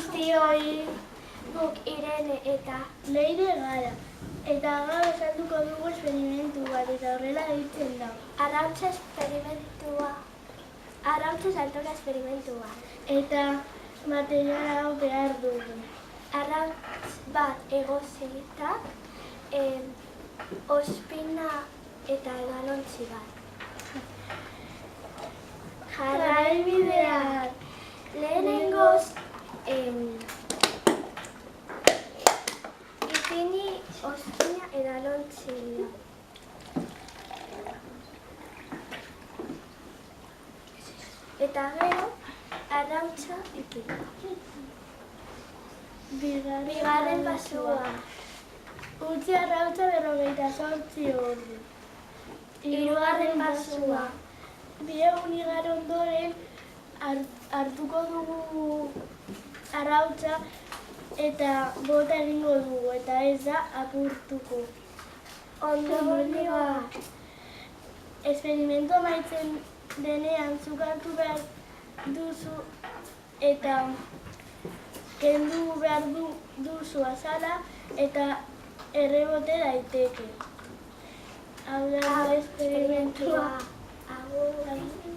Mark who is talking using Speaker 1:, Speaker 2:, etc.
Speaker 1: guztioi, guk Irene eta
Speaker 2: Leire gara. Eta gaur esalduko dugu esperimentu bat, eta horrela deitzen da.
Speaker 1: Arrautza esperimentua. Arrautza saltoka esperimentua.
Speaker 2: Eta material hau behar dugu.
Speaker 1: Arrautz bat egosita, ospina eta edalontzi bat. Jarraibideak. Lehenengoz, ipini ospina edalontzi. Eta gero, arrautza ipini. Bigarren pasua.
Speaker 2: Utzi arrautza 48 ordu.
Speaker 1: Hirugarren pasua.
Speaker 2: Bi egun igaro ondoren hartuko dugu arrautza eta bota egingo dugu eta ez da apurtuko.
Speaker 1: Ondorioa.
Speaker 2: Esperimentu amaitzen denean zuk hartu behar duzu eta kendu behar duzu azala eta errebote daiteke. Hau da esperimentua.
Speaker 1: Agur.